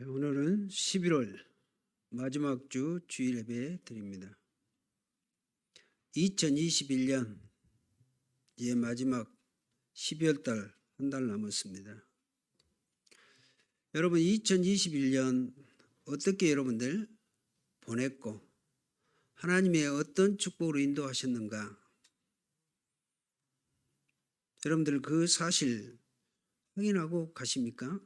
오늘은 11월 마지막 주 주일 예배 드립니다. 2021년 이제 마지막 12월 달 한 달 남았습니다. 여러분 2021년 어떻게 여러분들 보냈고 하나님의 어떤 축복으로 인도하셨는가? 여러분들 그 사실 확인하고 가십니까?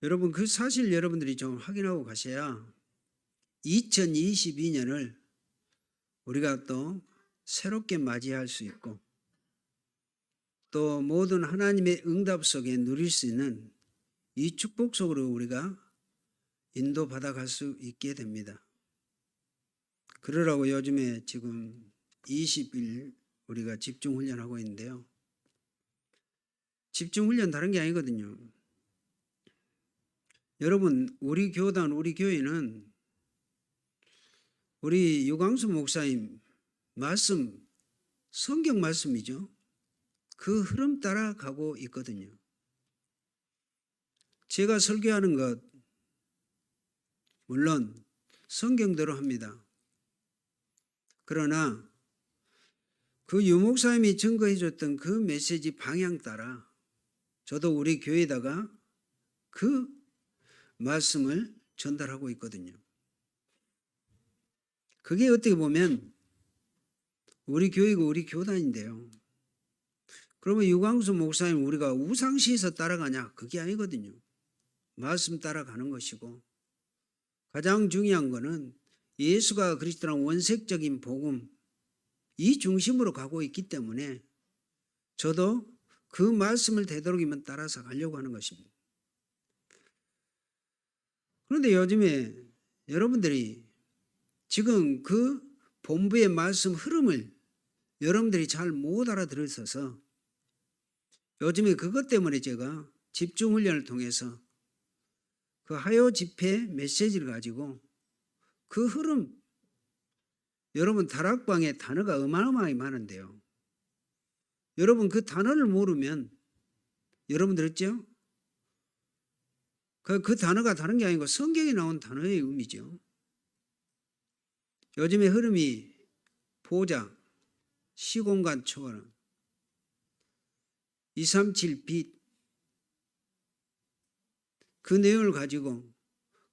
여러분 그 사실 여러분들이 좀 확인하고 가셔야 2022년을 우리가 또 새롭게 맞이할 수 있고 또 모든 하나님의 응답 속에 누릴 수 있는 이 축복 속으로 우리가 인도받아 갈 수 있게 됩니다. 그러라고 요즘에 지금 20일 우리가 집중훈련하고 있는데요. 집중훈련 다른 게 아니거든요. 여러분 우리 교단 우리 교회는 우리 유광수 목사님 말씀 성경 말씀이죠. 그 흐름 따라 가고 있거든요. 제가 설교하는 것 물론 성경대로 합니다. 그러나 그 유 목사님이 증거해 줬던 그 메시지 방향 따라 저도 우리 교회에다가 그 말씀을 전달하고 있거든요. 그게 어떻게 보면 우리 교회고 우리 교단인데요. 그러면 유광수 목사님 우리가 우상시에서 따라가냐? 그게 아니거든요. 말씀 따라가는 것이고 가장 중요한 거는 예수가 그리스도란 원색적인 복음 이 중심으로 가고 있기 때문에 저도 그 말씀을 되도록이면 따라서 가려고 하는 것입니다. 그런데 요즘에 여러분들이 지금 그 본부의 말씀 흐름을 여러분들이 잘 못 알아들으셔서 요즘에 그것 때문에 제가 집중훈련을 통해서 그 하요 집회 메시지를 가지고 그 흐름 여러분 다락방에 단어가 어마어마하게 많은데요. 여러분 그 단어를 모르면 여러분 들었죠? 그 단어가 다른 게 아니고 성경에 나온 단어의 의미죠. 요즘의 흐름이 보좌, 시공간 초월함, 237 빛, 그 내용을 가지고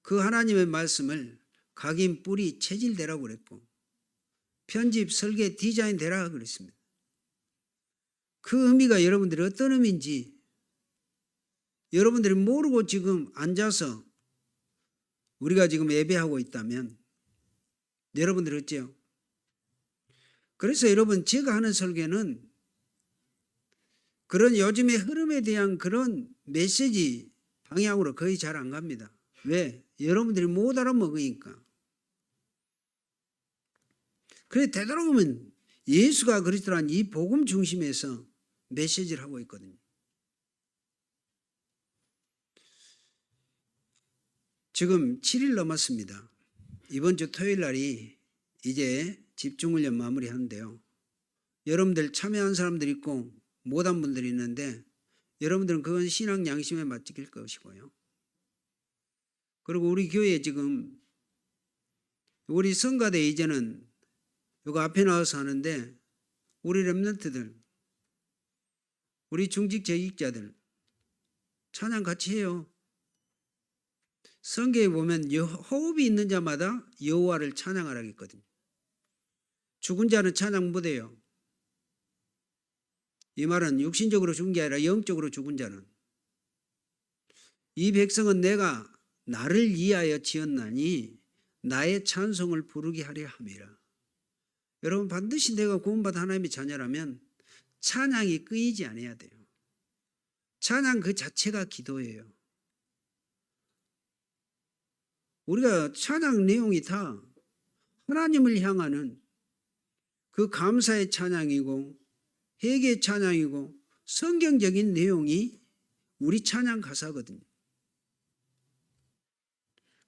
그 하나님의 말씀을 각인, 뿌리, 체질되라고 그랬고 편집, 설계, 디자인 되라 그랬습니다. 그 의미가 여러분들이 어떤 의미인지 여러분들이 모르고 지금 앉아서 우리가 지금 예배하고 있다면 여러분들 어째요? 그래서 여러분 제가 하는 설교는 그런 요즘의 흐름에 대한 그런 메시지 방향으로 거의 잘 안 갑니다. 왜? 여러분들이 못 알아먹으니까. 그래 되도록이면 예수가 그리스도란 이 복음 중심에서 메시지를 하고 있거든요. 지금 7일 넘었습니다. 이번 주 토요일 날이 이제 집중훈련 마무리하는데요. 여러분들 참여한 사람들 있고 못한 분들이 있는데 여러분들은 그건 신앙 양심에 맡길 것이고요. 그리고 우리 교회에 지금 우리 성가대 이제는 이거 앞에 나와서 하는데 우리 렘넌트들 우리 중직 재직자들 찬양 같이 해요. 성경에 보면 호흡이 있는 자마다 여호와를 찬양하라고 했거든요. 죽은 자는 찬양 못해요. 이 말은 육신적으로 죽은 게 아니라 영적으로 죽은 자는 이 백성은 내가 나를 위하여 지었나니 나의 찬송을 부르게 하려 함이라. 여러분 반드시 내가 구원받은 하나님의 자녀라면 찬양이 끊이지 않아야 돼요. 찬양 그 자체가 기도예요. 우리가 찬양 내용이 다 하나님을 향하는 그 감사의 찬양이고 회개의 찬양이고 성경적인 내용이 우리 찬양 가사거든요.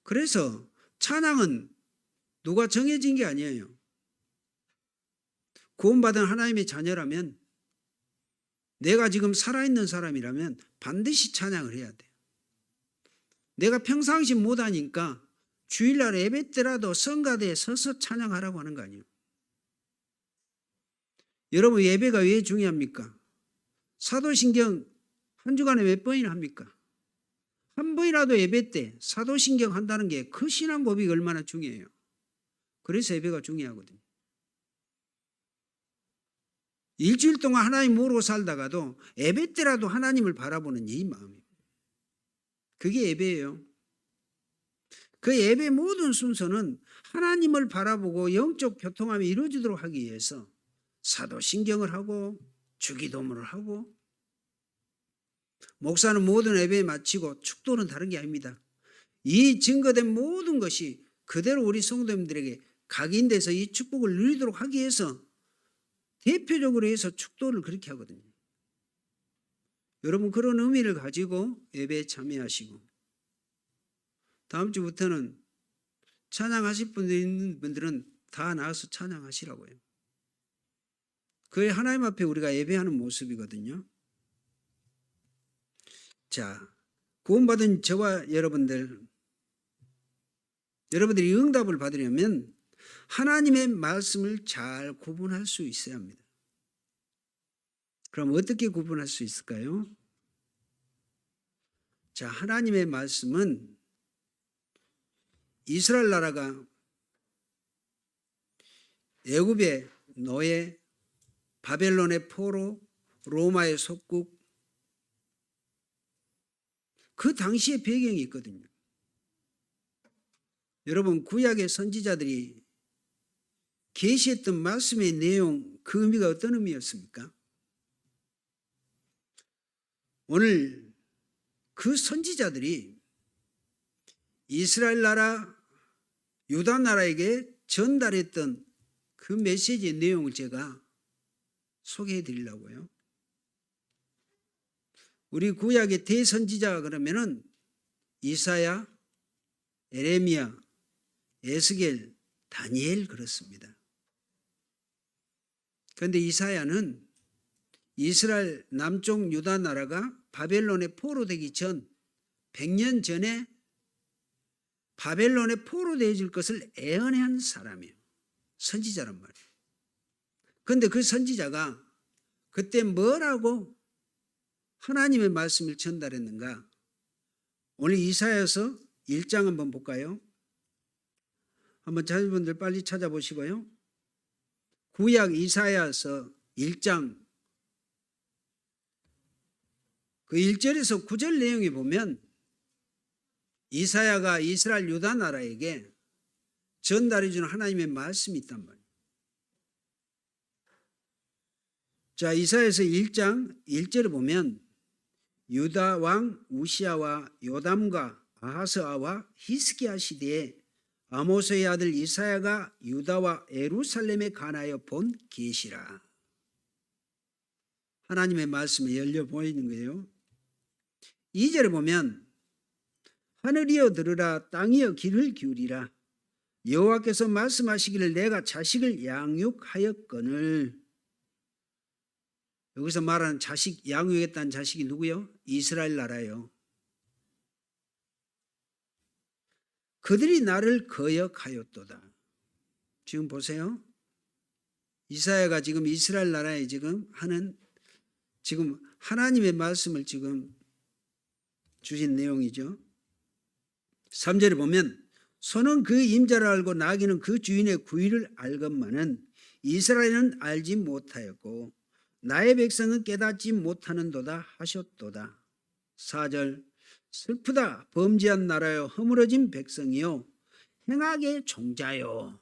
그래서 찬양은 누가 정해진 게 아니에요. 구원받은 하나님의 자녀라면 내가 지금 살아있는 사람이라면 반드시 찬양을 해야 돼요. 내가 평상시 못하니까 주일날 예배 때라도 성가대에 서서 찬양하라고 하는 거 아니에요. 여러분 예배가 왜 중요합니까? 사도신경 한 주간에 몇 번이나 합니까? 한 번이라도 예배 때 사도신경 한다는 게 그 신앙 고백이 얼마나 중요해요. 그래서 예배가 중요하거든요. 일주일 동안 하나님 모르고 살다가도 예배 때라도 하나님을 바라보는 이 마음이에요. 그게 예배예요. 그 예배 모든 순서는 하나님을 바라보고 영적 교통함이 이루어지도록 하기 위해서 사도신경을 하고 주기도문을 하고, 목사는 모든 예배에 마치고 축도는 다른 게 아닙니다. 이 증거된 모든 것이 그대로 우리 성도님들에게 각인돼서 이 축복을 누리도록 하기 위해서 대표적으로 해서 축도를 그렇게 하거든요. 여러분 그런 의미를 가지고 예배에 참여하시고, 다음 주부터는 찬양하실 분들 있는 분들은 다 나와서 찬양하시라고요. 그게 하나님 앞에 우리가 예배하는 모습이거든요. 자, 구원받은 저와 여러분들이 응답을 받으려면 하나님의 말씀을 잘 구분할 수 있어야 합니다. 그럼 어떻게 구분할 수 있을까요? 자, 하나님의 말씀은 이스라엘 나라가 애굽의 노예, 바벨론의 포로, 로마의 속국, 그 당시의 배경이 있거든요. 여러분 구약의 선지자들이 계시했던 말씀의 내용, 그 의미가 어떤 의미였습니까? 오늘 그 선지자들이 이스라엘 나라, 유다 나라에게 전달했던 그 메시지의 내용을 제가 소개해 드리려고요. 우리 구약의 대선지자가 그러면은 이사야, 에레미야, 에스겔, 다니엘 그렇습니다. 그런데 이사야는 이스라엘 남쪽 유다 나라가 바벨론의 포로 되기 전 100년 전에 바벨론의 포로 되어질 것을 예언한 사람이에요. 선지자란 말이에요. 그런데 그 선지자가 그때 뭐라고 하나님의 말씀을 전달했는가? 오늘 이사야서 1장 한번 볼까요? 한번 자녀분들 빨리 찾아보시고요. 구약 이사야서 1장 그 1절에서 9절 내용에 보면 이사야가 이스라엘 유다 나라에게 전달해 주는 하나님의 말씀이 있단 말이에요. 자, 이사야서 1장 1절을 보면 유다 왕 우시아와 요담과 아하스아와 히스기야 시대에 아모스의 아들 이사야가 유다와 예루살렘에 관하여 본 계시라. 하나님의 말씀이 열려 보이는 거예요. 2절에 보면 하늘이여 들으라, 땅이여 귀를 기울이라. 여호와께서 말씀하시기를 내가 자식을 양육하였거늘. 여기서 말하는 자식, 양육했다는 자식이 누구요? 이스라엘 나라예요. 그들이 나를 거역하였도다. 지금 보세요. 이사야가 지금 이스라엘 나라에 지금 하는 지금 하나님의 말씀을 지금 주신 내용이죠. 3절에 보면 소는 그 임자를 알고 나귀는 그 주인의 구의를 알건만은 이스라엘은 알지 못하였고 나의 백성은 깨닫지 못하는도다 하셨도다. 4절 슬프다 범죄한 나라여 허물어진 백성이요 행악의 종자요.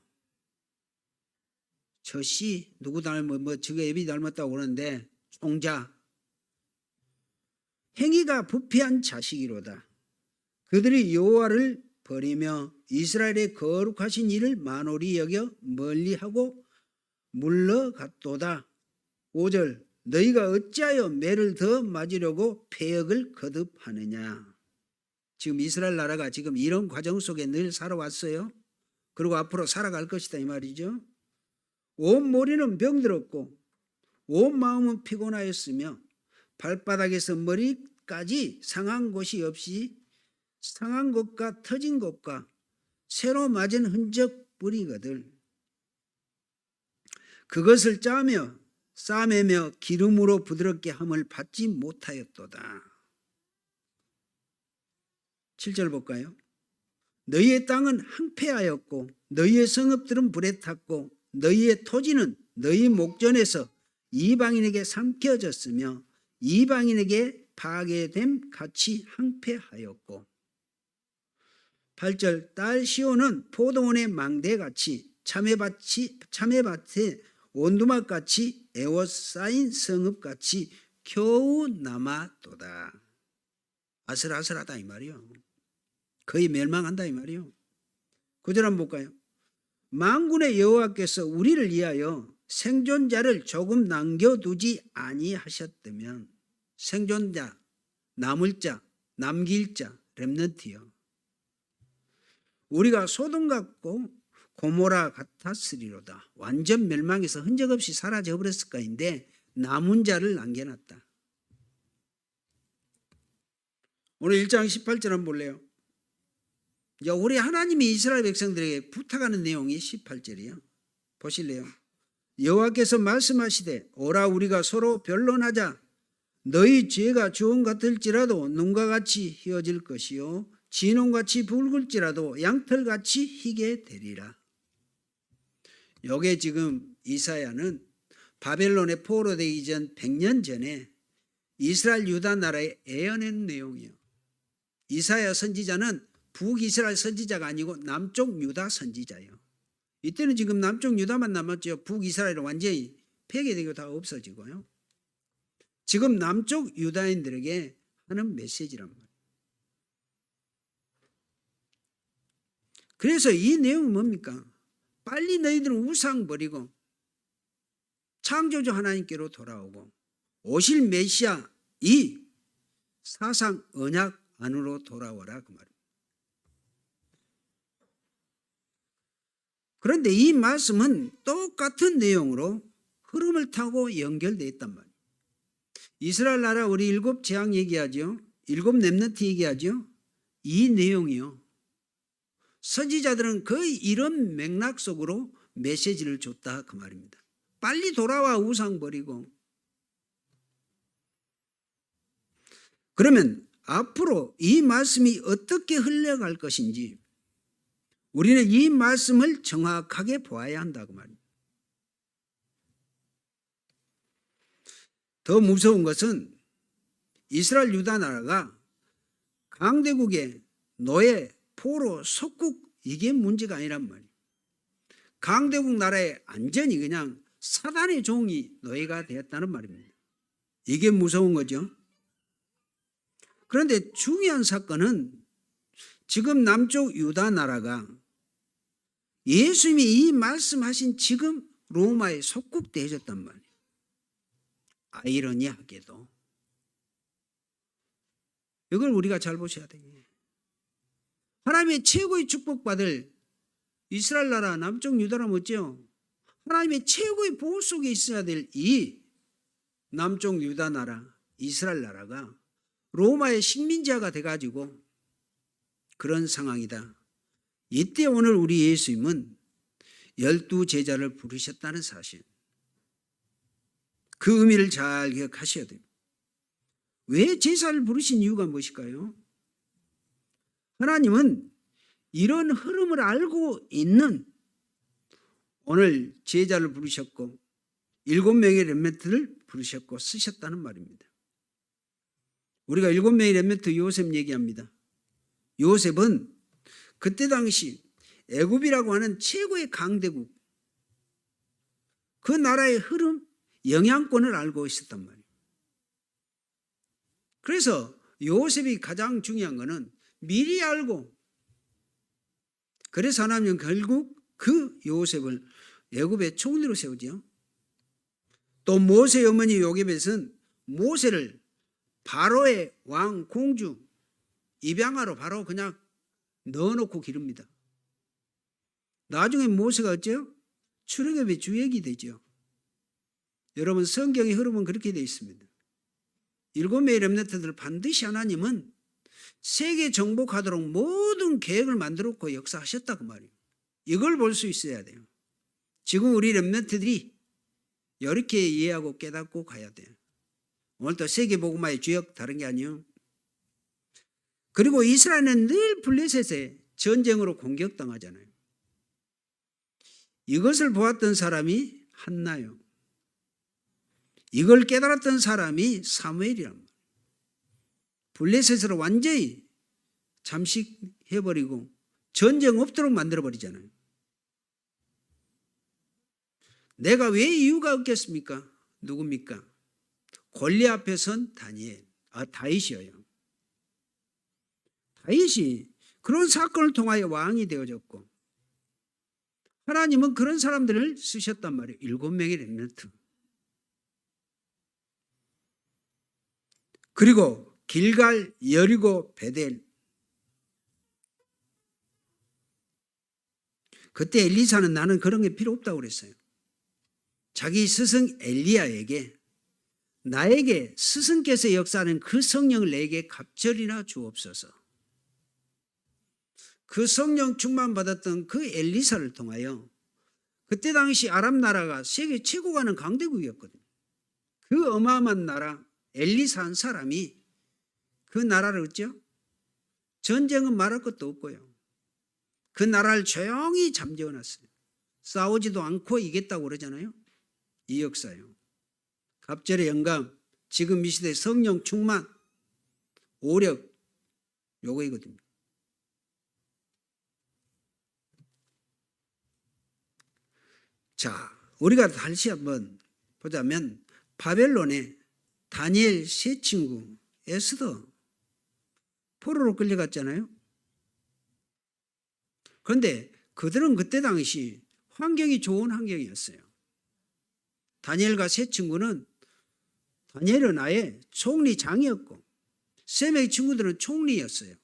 저씨 누구 닮은 저거 애비 닮았다고 그러는데 종자, 행위가 부패한 자식이로다. 그들이 여호와를 버리며 이스라엘의 거룩하신 일을 만홀히 여겨 멀리하고 물러갔도다. 5절 너희가 어찌하여 매를 더 맞으려고 패역을 거듭하느냐. 지금 이스라엘 나라가 지금 이런 과정 속에 늘 살아왔어요. 그리고 앞으로 살아갈 것이다 이 말이죠. 온 머리는 병들었고 온 마음은 피곤하였으며 발바닥에서 머리까지 상한 곳이 없이 상한 것과 터진 것과 새로 맞은 흔적 뿌리거들 그것을 짜며 싸매며 기름으로 부드럽게 함을 받지 못하였도다. 7절 볼까요? 너희의 땅은 황폐하였고 너희의 성읍들은 불에 탔고 너희의 토지는 너희 목전에서 이방인에게 삼켜졌으며 이방인에게 파괴됨 같이 황폐하였고 8절 딸 시온은 포도원의 망대같이 참외밭에 온두막같이 에워싸인 성읍같이 겨우 남았도다. 아슬아슬하다 이 말이요. 거의 멸망한다 이 말이요. 9절 한번 볼까요? 만군의 여호와께서 우리를 위하여 생존자를 조금 남겨두지 아니하셨다면 생존자, 남을 자, 남길 자, 렘넌트요. 우리가 소돔 같고 고모라 같았으리로다. 완전 멸망해서 흔적 없이 사라져 버렸을 거인데 남은 자를 남겨놨다. 오늘 1장 18절 한번 볼래요? 우리 하나님이 이스라엘 백성들에게 부탁하는 내용이 18절이에요. 보실래요? 여호와께서 말씀하시되 오라 우리가 서로 변론하자. 너희 죄가 주홍 같을지라도 눈과 같이 희어질 것이요 진홍같이 붉을지라도 양털같이 희게 되리라. 요게 지금 이사야는 바벨론에 포로되기 전 100년 전에 이스라엘 유다 나라에 예언한 내용이에요. 이사야 선지자는 북이스라엘 선지자가 아니고 남쪽 유다 선지자예요. 이때는 지금 남쪽 유다만 남았죠. 북이스라엘은 완전히 폐괴되고 다 없어지고요. 지금 남쪽 유다인들에게 하는 메시지란 말이에요. 그래서 이 내용은 뭡니까? 빨리 너희들은 우상 버리고 창조주 하나님께로 돌아오고 오실 메시아 이 사상 언약 안으로 돌아오라 그 말입니다. 그런데 이 말씀은 똑같은 내용으로 흐름을 타고 연결되어 있단 말이에요. 이스라엘 나라 우리 7 재앙 얘기하죠. 7 렘넌트 얘기하죠. 이 내용이요. 선지자들은 거의 이런 맥락 속으로 메시지를 줬다 그 말입니다. 빨리 돌아와 우상 버리고. 그러면 앞으로 이 말씀이 어떻게 흘러갈 것인지 우리는 이 말씀을 정확하게 보아야 한다고 말입니다. 더 무서운 것은 이스라엘 유다 나라가 강대국의 노예, 포로, 속국 이게 문제가 아니란 말이에요. 강대국 나라의 안전이 그냥 사단의 종이 노예가 되었다는 말입니다. 이게 무서운 거죠. 그런데 중요한 사건은 지금 남쪽 유다 나라가 예수님이 이 말씀하신 지금 로마에 속국되어졌단 말이에요. 아이러니하게도 이걸 우리가 잘 보셔야 돼요. 하나님의 최고의 축복받을 이스라엘 나라 남쪽 유다라면 어째요? 하나님의 최고의 보호 속에 있어야 될 이 남쪽 유다 나라 이스라엘 나라가 로마의 식민지화가 돼가지고 그런 상황이다. 이때 오늘 우리 예수님은 12 제자를 부르셨다는 사실, 그 의미를 잘 기억하셔야 돼요. 왜 제사를 부르신 이유가 무엇일까요? 하나님은 이런 흐름을 알고 있는 오늘 제자를 부르셨고 7명의 렘넌트를 부르셨고 쓰셨다는 말입니다. 우리가 7명의 렘넌트 요셉 얘기합니다. 요셉은 그때 당시 애굽이라고 하는 최고의 강대국, 그 나라의 흐름, 영향권을 알고 있었단 말이에요. 그래서 요셉이 가장 중요한 것은 미리 알고, 그래서 하나님은 결국 그 요셉을 애굽의 총리로 세우죠. 또 모세의 어머니 요게벳은 모세를 바로의 왕 공주 입양하러 바로 그냥 넣어놓고 기릅니다. 나중에 모세가 어째요? 출애굽의 주역이 되죠. 여러분 성경의 흐름은 그렇게 되어 있습니다. 7명의 렘넌트들을 반드시 하나님은 세계 정복하도록 모든 계획을 만들었고 역사하셨다 그 말이에요. 이걸 볼 수 있어야 돼요. 지금 우리 렘넌트들이 이렇게 이해하고 깨닫고 가야 돼요. 오늘도 세계복음화의 주역 다른 게 아니에요. 그리고 이스라엘은 늘 블레셋에 전쟁으로 공격당하잖아요. 이것을 보았던 사람이 한나요. 이걸 깨달았던 사람이 사무엘이란 말이에요. 블레셋으로 완전히 잠식해버리고 전쟁 없도록 만들어버리잖아요. 내가 왜 이유가 없겠습니까? 누굽니까? 골리 앞에 선 다윗이에요. 다윗이 그런 사건을 통하여 왕이 되어졌고 하나님은 그런 사람들을 쓰셨단 말이에요. 7명의 렘넌트. 그리고 길갈, 여리고, 베델. 그때 엘리사는 나는 그런 게 필요 없다고 그랬어요. 자기 스승 엘리야에게 나에게 스승께서 역사하는 그 성령을 내게 갑절이나 주옵소서. 그 성령 충만 받았던 그 엘리사를 통하여 그때 당시 아람 나라가 세계 최고 가는 강대국이었거든요. 그 어마어마한 나라 엘리사 한 사람이 그 나라를 어쩌? 전쟁은 말할 것도 없고요. 그 나라를 조용히 잠재워놨어요. 싸우지도 않고 이겼다고 그러잖아요. 이 역사요. 갑절의 영감, 지금 이 시대 성령 충만, 오력, 요거이거든요. 자, 우리가 다시 한번 보자면 바벨론에 다니엘 세 친구 에스더 포로로 끌려갔잖아요. 그런데 그들은 그때 당시 환경이 좋은 환경이었어요. 다니엘과 세 친구는 다니엘은 아예 총리장이었고 세 명의 친구들은 총리였어요.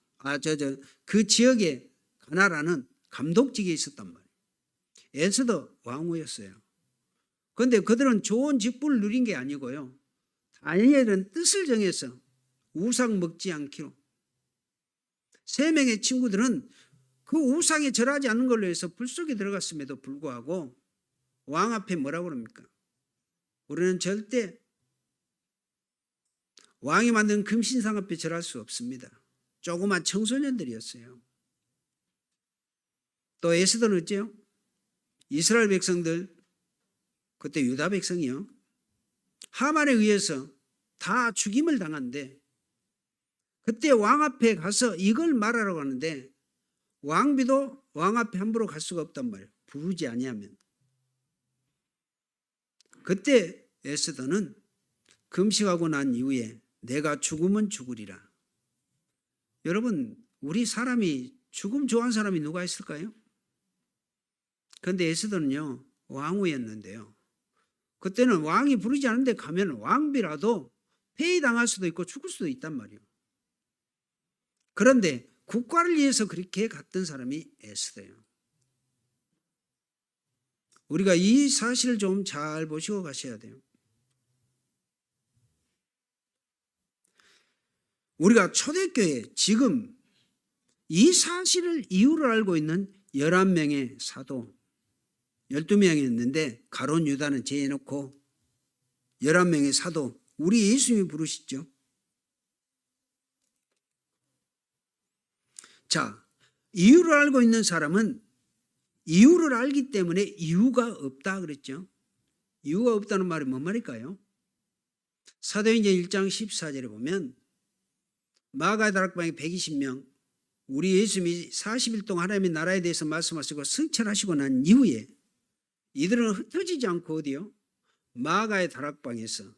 그 지역에 가나라는 감독직에 있었단 말이에요. 에스더 왕후였어요. 그런데 그들은 좋은 직분을 누린 게 아니고요. 다니엘은 뜻을 정해서 우상 먹지 않기로. 세 명의 친구들은 그 우상에 절하지 않는 걸로 해서 불 속에 들어갔음에도 불구하고 왕 앞에 뭐라고 그럽니까? 우리는 절대 왕이 만든 금신상 앞에 절할 수 없습니다. 조그만 청소년들이었어요. 또 에스더는 어째요? 이스라엘 백성들, 그때 유다 백성이요. 하만에 의해서 다 죽임을 당한데 그때 왕 앞에 가서 이걸 말하라고 하는데 왕비도 왕 앞에 함부로 갈 수가 없단 말이에요. 부르지 아니하면. 그때 에스더는 금식하고 난 이후에 내가 죽으면 죽으리라. 여러분, 우리 사람이 죽음 좋아하는 사람이 누가 있을까요? 그런데 에스더는요 왕후였는데요. 그때는 왕이 부르지 않은데 가면 왕비라도 폐위당할 수도 있고 죽을 수도 있단 말이에요. 그런데 국가를 위해서 그렇게 갔던 사람이 에스더예요. 우리가 이 사실을 좀 잘 보시고 가셔야 돼요. 우리가 초대교회 지금 이 사실을 이유를 알고 있는 11명의 사도 12명이었는데 가룟 유다는 제해놓고 11명의 사도 우리 예수님이 부르시죠. 자, 이유를 알고 있는 사람은 이유를 알기 때문에 이유가 없다 그랬죠. 이유가 없다는 말이 뭔 말일까요? 사도행전 1장 14절에 보면 마가 다락방에 120명 우리 예수님이 40일 동안 하나님의 나라에 대해서 말씀하시고 승천하시고 난 이후에 이들은 흩어지지 않고 어디요? 마가의 다락방에서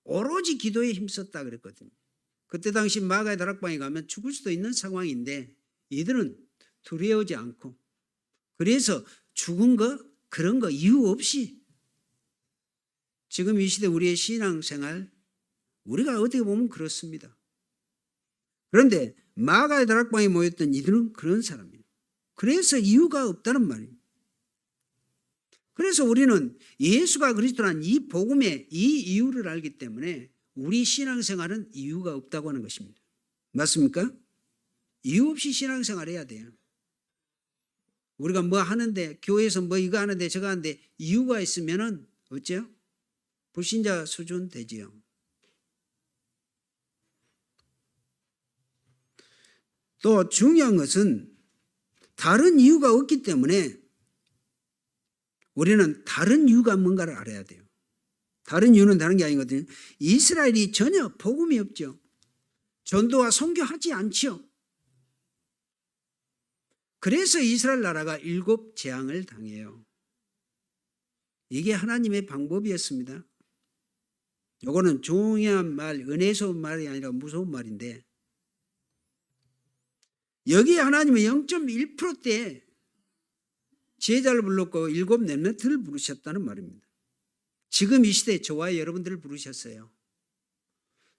오로지 기도에 힘썼다 그랬거든요. 그때 당시 마가의 다락방에 가면 죽을 수도 있는 상황인데 이들은 두려워하지 않고 그래서 죽은 거 그런 거 이유 없이 지금 이 시대 우리의 신앙생활 우리가 어떻게 보면 그렇습니다. 그런데 마가의 다락방에 모였던 이들은 그런 사람이에요. 그래서 이유가 없다는 말이에요. 그래서 우리는 예수가 그리스도란 이 복음의 이 이유를 알기 때문에 우리 신앙생활은 이유가 없다고 하는 것입니다. 맞습니까? 이유 없이 신앙생활 해야 돼요. 우리가 뭐 하는데, 교회에서 뭐 이거 하는데 저거 하는데 이유가 있으면은 어째요? 불신자 수준 되지요. 또 중요한 것은 다른 이유가 없기 때문에 우리는 다른 이유가 뭔가를 알아야 돼요. 다른 이유는 다른 게 아니거든요. 이스라엘이 전혀 복음이 없죠. 전도와 선교하지 않죠. 그래서 이스라엘 나라가 7 재앙을 당해요. 이게 하나님의 방법이었습니다. 요거는 중요한 말, 은혜스러운 말이 아니라 무서운 말인데, 여기에 하나님은 0.1%대 제자를 불렀고 7 렘넌트를 부르셨다는 말입니다. 지금 이 시대에 저와 여러분들을 부르셨어요.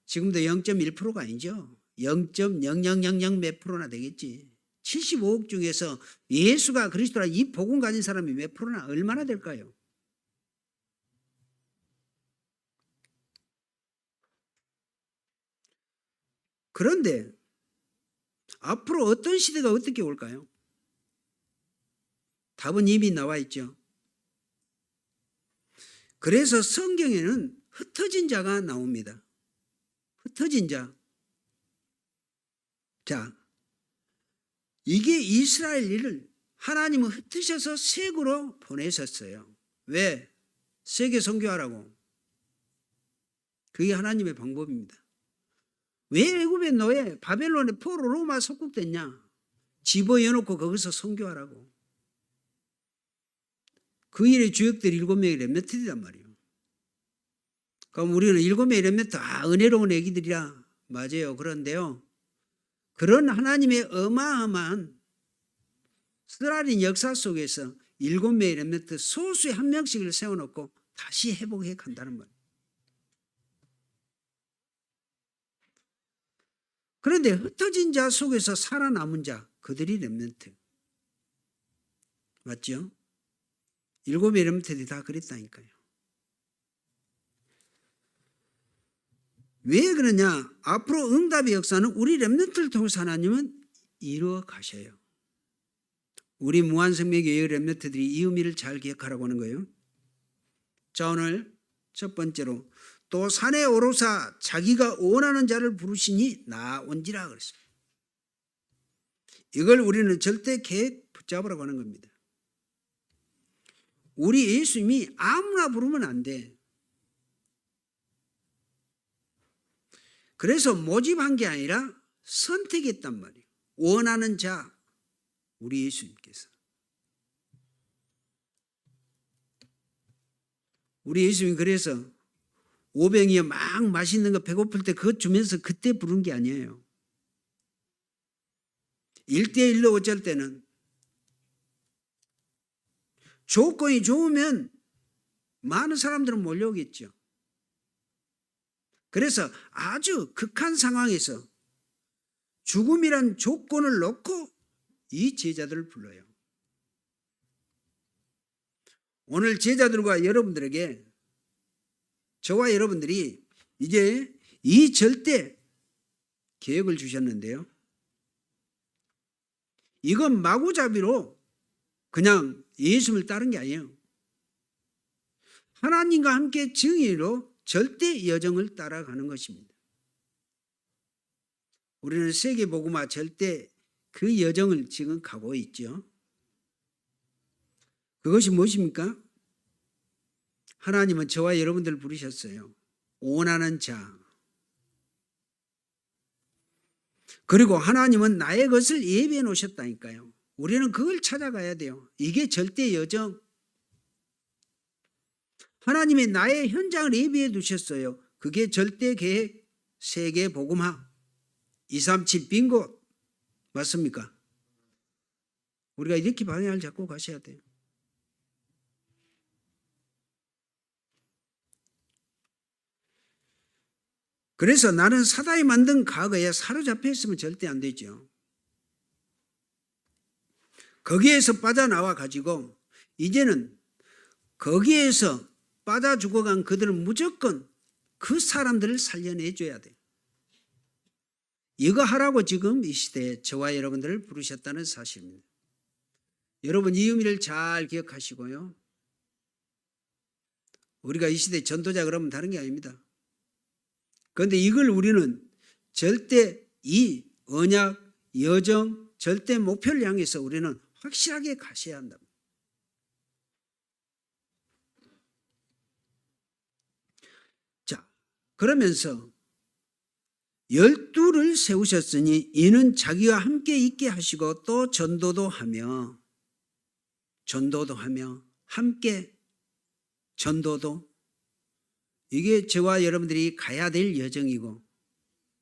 지금도 0.1%가 아니죠. 0.0000 몇 프로나 되겠지. 75억 중에서 예수가 그리스도라 이 복음 가진 사람이 몇 프로나 얼마나 될까요? 그런데 앞으로 어떤 시대가 어떻게 올까요? 답은 이미 나와 있죠. 그래서 성경에는 흩어진 자가 나옵니다. 흩어진 자. 자, 이게 이스라엘을 하나님은 흩으셔서 세계로 보내셨어요. 왜? 세계 선교하라고. 그게 하나님의 방법입니다. 왜 애굽의 노예, 바벨론의 포로 로마 속국됐냐? 집어여놓고 거기서 선교하라고. 그 일의 주역들이 7명의 렘넌트들이란 말이에요. 그럼 우리는 7명의 렘넌트, 은혜로운 애기들이라. 맞아요. 그런데요, 그런 하나님의 어마어마한 쓰라린 역사 속에서 7명의 렘넌트 소수의 한 명씩을 세워놓고 다시 회복해 간다는 말이에요. 그런데 흩어진 자 속에서 살아남은 자, 그들이 렘넌트. 맞죠? 7명의 렘넌트들이 다 그랬다니까요. 왜 그러냐? 앞으로 응답의 역사는 우리 렘넌트를 통해서 하나님은 이루어 가셔요. 우리 무한생명교회 렘넌트들이 이 의미를 잘 기억하라고 하는 거예요. 자, 오늘 첫 번째로 또 산에 오르사 자기가 원하는 자를 부르시니 나온지라 그랬습니다. 이걸 우리는 절대 계획 붙잡으라고 하는 겁니다. 우리 예수님이 아무나 부르면 안 돼. 그래서 모집한 게 아니라 선택했단 말이에요. 원하는 자, 우리 예수님께서. 우리 예수님이 그래서 오병이어 막 맛있는 거 배고플 때 그것 주면서 그때 부른 게 아니에요. 1대1로 어쩔 때는 조건이 좋으면 많은 사람들은 몰려오겠죠. 그래서 아주 극한 상황에서 죽음이란 조건을 놓고 이 제자들을 불러요. 오늘 제자들과 여러분들에게, 저와 여러분들이 이제 이 절대 계획을 주셨는데요, 이건 마구잡이로 그냥 예수를 따른 게 아니에요. 하나님과 함께 정의로 절대 여정을 따라가는 것입니다. 우리는 세계복음화 절대 그 여정을 지금 가고 있죠. 그것이 무엇입니까? 하나님은 저와 여러분들을 부르셨어요. 원하는 자. 그리고 하나님은 나의 것을 예비해 놓으셨다니까요. 우리는 그걸 찾아가야 돼요. 이게 절대 여정. 하나님이 나의 현장을 예비해 두셨어요. 그게 절대 계획, 세계 복음화, 237 빈곳. 맞습니까? 우리가 이렇게 방향을 잡고 가셔야 돼요. 그래서 나는 사단이 만든 과거에 사로잡혀 있으면 절대 안 되죠. 거기에서 빠져나와 가지고 이제는 거기에서 빠져 죽어간 그들을 무조건 그 사람들을 살려내줘야 돼요. 이거 하라고 지금 이 시대에 저와 여러분들을 부르셨다는 사실입니다. 여러분 이 의미를 잘 기억하시고요. 우리가 이 시대 전도자 그러면 다른 게 아닙니다. 그런데 이걸 우리는 절대 이 언약, 여정, 절대 목표를 향해서 우리는 확실하게 가셔야 한다. 자, 그러면서 12를 세우셨으니 이는 자기와 함께 있게 하시고 또 전도도 하며 함께 전도도, 이게 저와 여러분들이 가야 될 여정이고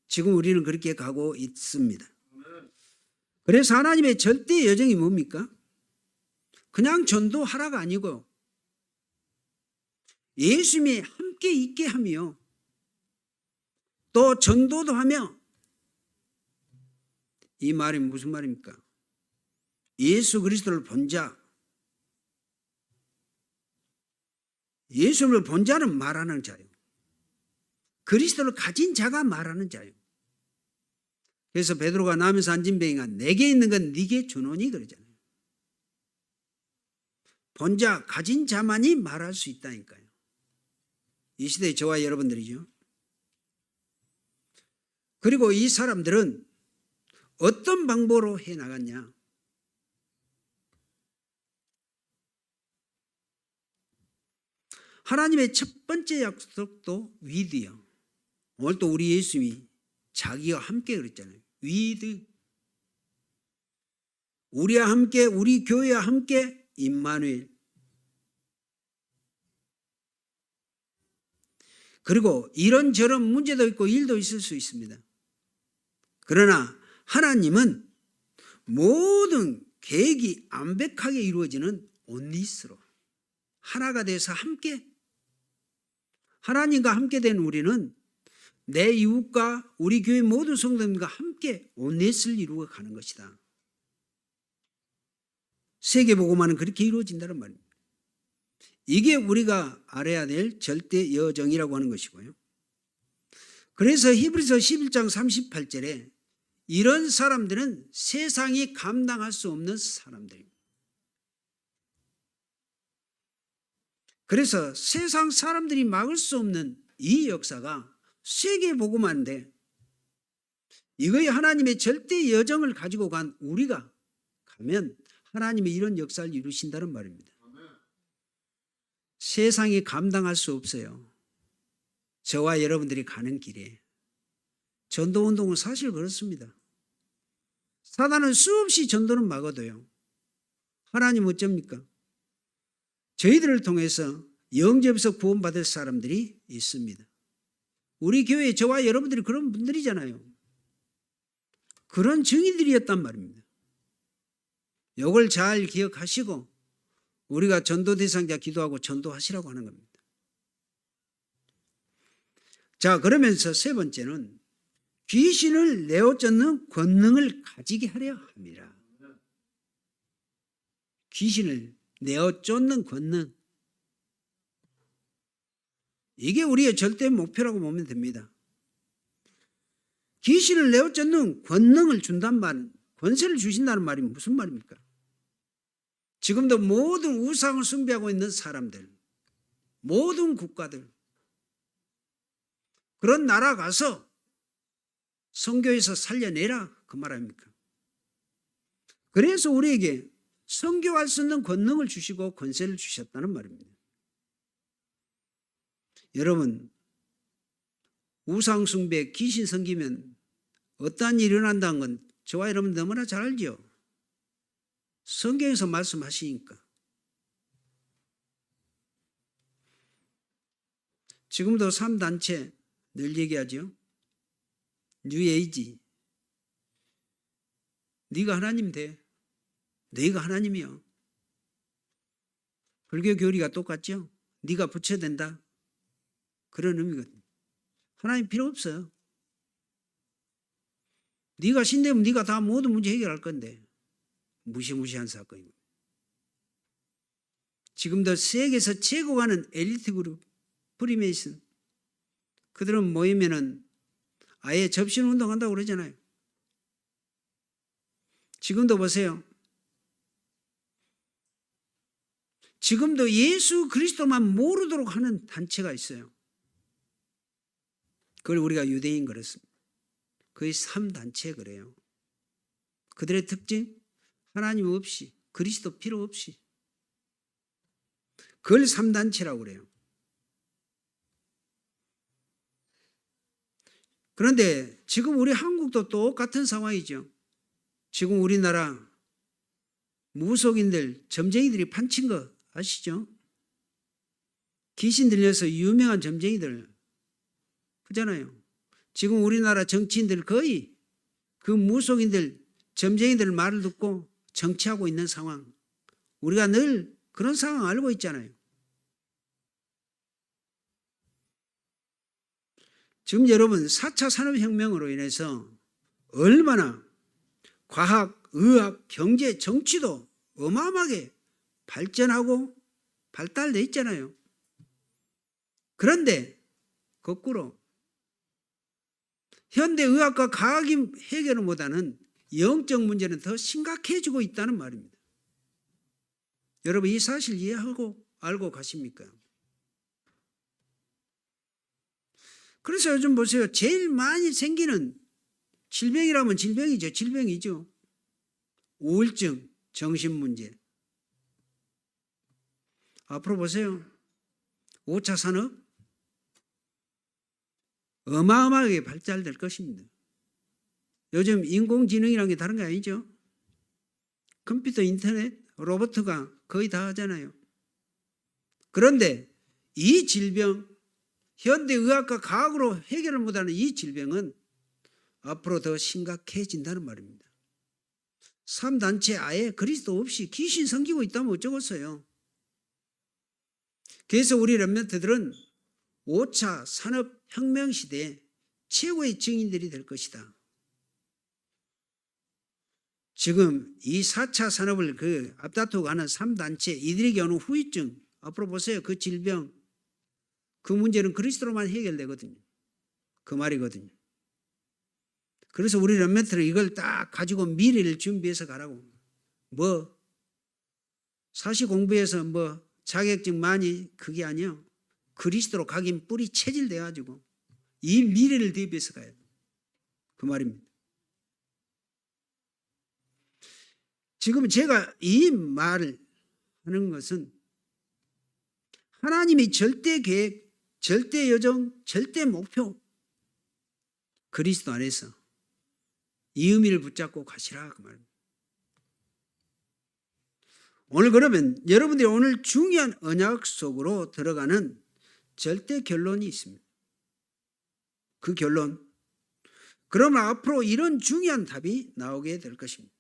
지금 우리는 그렇게 가고 있습니다. 그래서 하나님의 절대 여정이 뭡니까? 그냥 전도하라가 아니고 예수님이 함께 있게 하며 또 전도도 하며, 이 말이 무슨 말입니까? 예수 그리스도를 본 자, 예수를 본 자는 말하는 자요. 그리스도를 가진 자가 말하는 자요. 그래서 베드로가 나면서 안진뱅이가 내게 있는 건 네게 주노니 그러잖아요. 본 자, 가진 자만이 말할 수 있다니까요. 이 시대의 저와 여러분들이죠. 그리고 이 사람들은 어떤 방법으로 해나갔냐? 하나님의 첫 번째 약속도 위드요. 오늘 또 우리 예수님이 자기와 함께 그랬잖아요. 위드. 우리와 함께, 우리 교회와 함께 임마누엘. 그리고 이런저런 문제도 있고 일도 있을 수 있습니다. 그러나 하나님은 모든 계획이 완벽하게 이루어지는 온리스로 하나가 돼서 함께, 하나님과 함께 된 우리는 내 이웃과 우리 교회 모든 성도님과 함께 온리스를 이루어 가는 것이다. 세계복음화는 그렇게 이루어진다는 말입니다. 이게 우리가 알아야 될 절대 여정이라고 하는 것이고요. 그래서 히브리서 11장 38절에 이런 사람들은 세상이 감당할 수 없는 사람들입니다. 그래서 세상 사람들이 막을 수 없는 이 역사가 세계복음화인데, 이거에 하나님의 절대 여정을 가지고 간 우리가 가면 하나님이 이런 역사를 이루신다는 말입니다. 세상이 감당할 수 없어요. 저와 여러분들이 가는 길에. 전도운동은 사실 그렇습니다. 사단은 수없이 전도는 막아도요. 하나님은 어쩝니까? 저희들을 통해서 영접에서 구원받을 사람들이 있습니다. 우리 교회에 저와 여러분들이 그런 분들이잖아요. 그런 증인들이었단 말입니다. 이걸 잘 기억하시고 우리가 전도 대상자 기도하고 전도하시라고 하는 겁니다. 자, 그러면서 세 번째는 귀신을 내어쫓는 권능을 가지게 하려 합니다. 귀신을 내어쫓는 권능. 이게 우리의 절대 목표라고 보면 됩니다. 귀신을 내어쫓는 권능을 준단 말은, 권세를 주신다는 말이 무슨 말입니까? 지금도 모든 우상을 숭배하고 있는 사람들, 모든 국가들, 그런 나라 가서 선교에서 살려내라, 그 말 아닙니까? 그래서 우리에게 선교할 수 있는 권능을 주시고 권세를 주셨다는 말입니다. 여러분, 우상 숭배, 귀신 섬기면 어떠한 일이 일어난다는 건 저와 여러분 너무나 잘 알죠? 성경에서 말씀하시니까. 지금도 3단체 늘 얘기하죠. 뉴에이지. 네가 하나님 돼. 너희가 하나님이요. 불교 교리가 똑같죠. 네가 부처 된다. 그런 의미거든요. 하나님 필요 없어요. 네가 신되면 네가 다 모든 문제 해결할 건데. 무시무시한 사건입니다. 지금도 세계에서 최고 가는 엘리트 그룹 프리메이슨, 그들은 모이면은 아예 접신 운동한다고 그러잖아요. 지금도 보세요. 지금도 예수 그리스도만 모르도록 하는 단체가 있어요. 그걸 우리가 유대인 그랬습니다. 거의 3단체 그래요. 그들의 특징, 하나님 없이, 그리스도 필요 없이. 그걸 3단체라고 그래요. 그런데 지금 우리 한국도 똑같은 상황이죠. 지금 우리나라 무속인들, 점쟁이들이 판친 거 아시죠? 귀신 들려서 유명한 점쟁이들 그잖아요. 지금 우리나라 정치인들 거의 그 무속인들, 점쟁이들 말을 듣고 정치하고 있는 상황. 우리가 늘 그런 상황 알고 있잖아요. 지금 여러분 4차 산업혁명으로 인해서 얼마나 과학, 의학, 경제, 정치도 어마어마하게 발전하고 발달돼 있잖아요. 그런데 거꾸로 현대의학과 과학이 해결을 못하는 영적 문제는 더 심각해지고 있다는 말입니다. 여러분 이 사실 이해하고 알고 가십니까? 그래서 요즘 보세요. 제일 많이 생기는 질병이라면 질병이죠. 우울증, 정신문제. 앞으로 보세요. 5차 산업 어마어마하게 발달될 것입니다. 요즘 인공지능이라는 게 다른 게 아니죠. 컴퓨터, 인터넷, 로봇가 거의 다 하잖아요. 그런데 이 질병, 현대의학과 과학으로 해결을 못하는 이 질병은 앞으로 더 심각해진다는 말입니다. 3단체 아예 그리스도 없이 귀신 섬기고 있다면 어쩌겠어요. 그래서 우리 렘넌트들은 5차 산업혁명 시대에 최고의 증인들이 될 것이다. 지금 이 4차 산업을 앞다투고 가는 3단체, 이들에게 오는 후유증, 앞으로 보세요. 그 질병, 그 문제는 그리스도로만 해결되거든요. 그 말이거든요. 그래서 우리 렘넌트는 이걸 딱 가지고 미래를 준비해서 가라고. 사시 공부해서 자격증 많이 그게 아니요. 그리스도로 가긴 뿌리 체질돼가지고 이 미래를 대비해서 가야 돼. 그 말입니다. 지금 제가 이 말을 하는 것은 하나님이 절대 계획, 절대 여정, 절대 목표 그리스도 안에서 이 의미를 붙잡고 가시라 그 말입니다. 오늘 그러면 여러분들이 오늘 중요한 언약 속으로 들어가는 절대 결론이 있습니다. 그 결론. 그러면 앞으로 이런 중요한 답이 나오게 될 것입니다.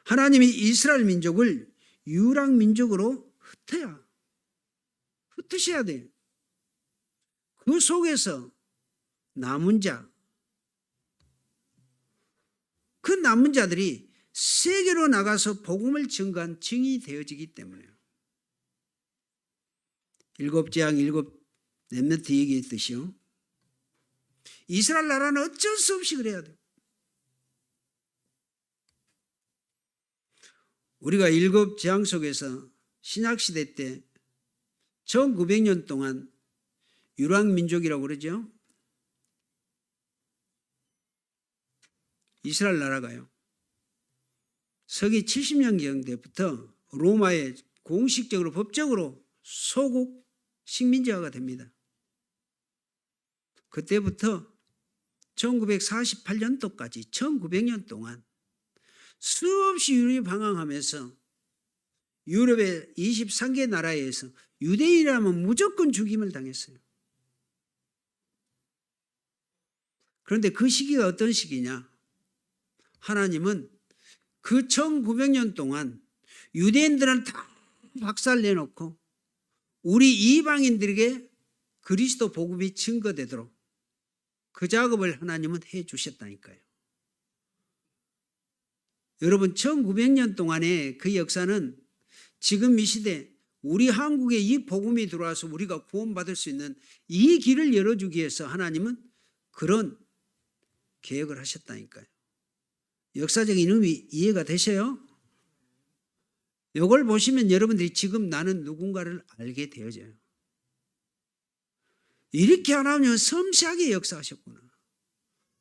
하나님이 이스라엘 민족을 유랑 민족으로 흩으셔야 돼요. 그 속에서 남은 자, 그 남은 자들이 세계로 나가서 복음을 증거한 증이 되어지기 때문에요. 7재앙 7 렘넌트 얘기했듯이요. 이스라엘 나라는 어쩔 수 없이 그래야 돼요. 우리가 7재앙 속에서 신약시대 때 1900년 동안 유랑민족이라고 그러죠. 이스라엘 나라가요. 서기 70년경 때부터 로마에 공식적으로 법적으로 소국 식민지화가 됩니다. 그때부터 1948년도까지 1900년 동안 수없이 유럽이 방황하면서 유럽의 23개 나라에서 유대인이라면 무조건 죽임을 당했어요. 그런데 그 시기가 어떤 시기냐? 하나님은 그 1900년 동안 유대인들은 다 박살내놓고 우리 이방인들에게 그리스도 복음이 증거되도록 그 작업을 하나님은 해 주셨다니까요. 여러분 1900년 동안의 그 역사는 지금 이 시대 우리 한국에 이 복음이 들어와서 우리가 구원받을 수 있는 이 길을 열어주기 위해서 하나님은 그런 계획을 하셨다니까요. 역사적인 의미 이해가 되셔요? 이걸 보시면 여러분들이 지금 나는 누군가를 알게 되어져요. 이렇게 하나님은 섬세하게 역사하셨구나.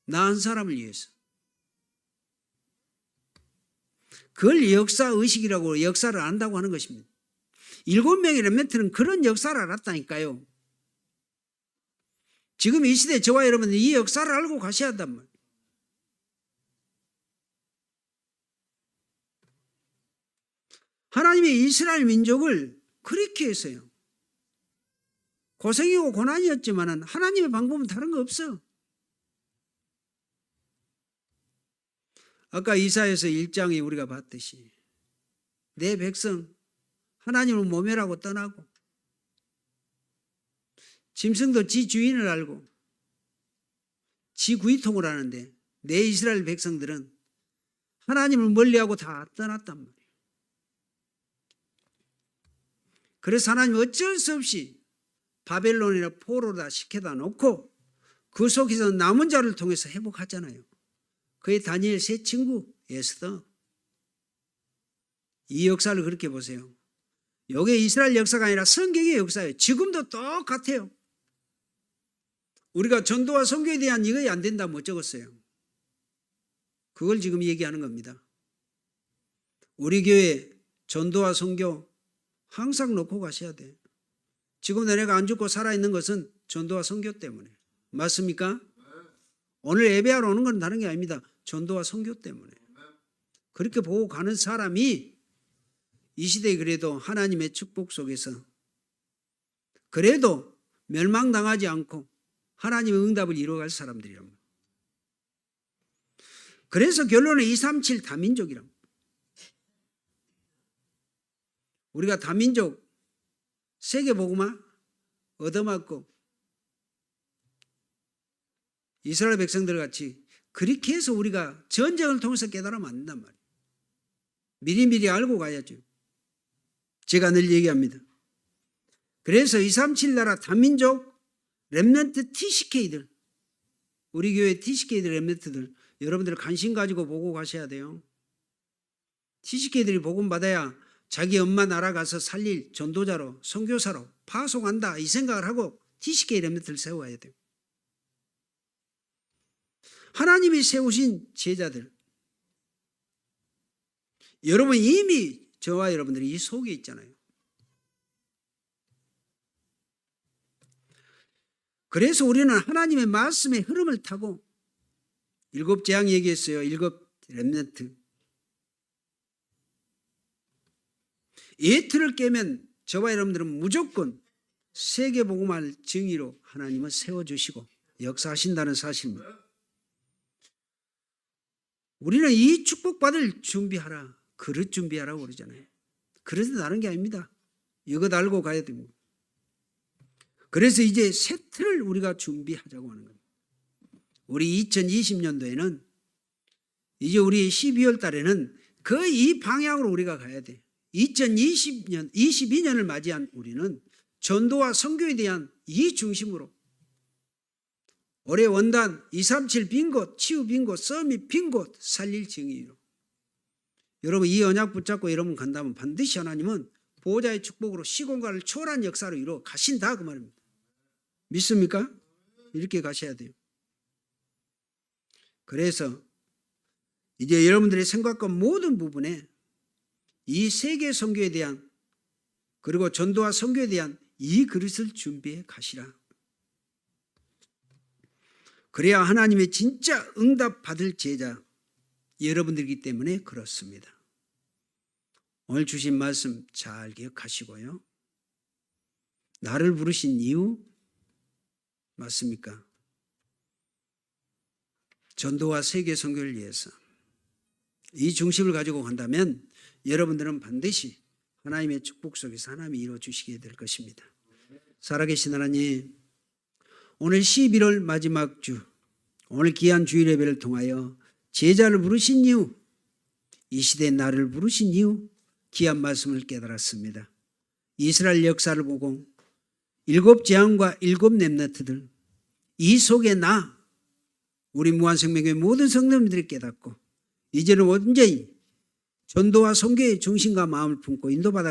나 한 사람을 위해서. 그걸 역사의식이라고 역사를 안다고 하는 것입니다. 7명의 렘넌트는 그런 역사를 알았다니까요. 지금 이 시대 저와 여러분은 이 역사를 알고 가셔야 한단 말이에요. 하나님의 이스라엘 민족을 그렇게 했어요. 고생이고 고난이었지만 하나님의 방법은 다른 거 없어. 아까 이사야서 1장에 우리가 봤듯이 내 백성 하나님을 모멸하고 떠나고 짐승도 지 주인을 알고 지 구이통을 하는데 내 이스라엘 백성들은 하나님을 멀리하고 다 떠났단 말이에요. 그래서 하나님은 어쩔 수 없이 바벨론이나 포로다 시켜다 놓고 그 속에서 남은 자를 통해서 회복하잖아요. 그의 다니엘 세 친구 에스더. 이 역사를 그렇게 보세요. 이게 이스라엘 역사가 아니라 성경의 역사예요. 지금도 똑같아요. 우리가 전도와 선교에 대한 이거 안 된다 못 적었어요. 그걸 지금 얘기하는 겁니다. 우리 교회 전도와 선교 항상 놓고 가셔야 돼요. 지금도 내가 안 죽고 살아있는 것은 전도와 선교 때문에. 맞습니까? 오늘 예배하러 오는 건 다른 게 아닙니다. 전도와 선교 때문에. 그렇게 보고 가는 사람이 이 시대에 그래도 하나님의 축복 속에서 그래도 멸망당하지 않고 하나님의 응답을 이루어갈 사람들이랍니다. 그래서 결론은 237 다민족이랍니다. 우리가 다민족 세계복음화 얻어맞고 이스라엘 백성들 같이 그렇게 해서 우리가 전쟁을 통해서 깨달으면 안 된단 말이에요. 미리미리 알고 가야죠. 제가 늘 얘기합니다. 그래서 237 나라 다민족 렘넌트 TCK들, 우리 교회 TCK들 렘넌트들 여러분들 관심 가지고 보고 가셔야 돼요. TCK들이 복음 받아야 자기 엄마 나라 가서 살릴 전도자로 선교사로 파송한다 이 생각을 하고 TCK 렘넌트를 세워야 돼요. 하나님이 세우신 제자들, 여러분 이미 저와 여러분들이 이 속에 있잖아요. 그래서 우리는 하나님의 말씀의 흐름을 타고 7 재앙 얘기했어요. 7 렘넌트. 이 틀을 깨면 저와 여러분들은 무조건 세계복음화를 증의로 하나님은 세워주시고 역사하신다는 사실입니다. 우리는 이 축복받을 준비하라, 그릇 준비하라고 그러잖아요. 그래서 다른 게 아닙니다. 이것 알고 가야 됩니다. 그래서 이제 새 틀을 우리가 준비하자고 하는 겁니다. 우리 2020년도에는 이제 우리 12월 달에는 거의 이 방향으로 우리가 가야 돼. 2020년, 22년을 맞이한 우리는 전도와 선교에 대한 이 중심으로 올해 원단 237 빈 곳, 치유 빈 곳, 서밋 빈 곳 살릴 증의로 여러분 이 언약 붙잡고 여러분 간다면 반드시 하나님은 보호자의 축복으로 시공간을 초월한 역사로 이루어 가신다 그 말입니다. 믿습니까? 이렇게 가셔야 돼요. 그래서 이제 여러분들의 생각과 모든 부분에 이 세계 선교에 대한 그리고 전도와 선교에 대한 이 그릇을 준비해 가시라. 그래야 하나님의 진짜 응답 받을 제자 여러분들이기 때문에 그렇습니다. 오늘 주신 말씀 잘 기억하시고요. 나를 부르신 이유 맞습니까? 전도와 세계 선교를 위해서 이 중심을 가지고 간다면 여러분들은 반드시 하나님의 축복 속에서 하나님이 이루어 주시게 될 것입니다. 살아계신 하나님, 오늘 11월 마지막 주, 오늘 귀한 주일 예배를 통하여 제자를 부르신 이유, 이 시대에 나를 부르신 이유, 귀한 말씀을 깨달았습니다. 이스라엘 역사를 보고 7 재앙과 7 렘넌트들, 이 속에 나, 우리 무한생명의 모든 성도님들이 깨닫고 이제는 온전히 전도와 선교의 정신과 마음을 품고 인도받아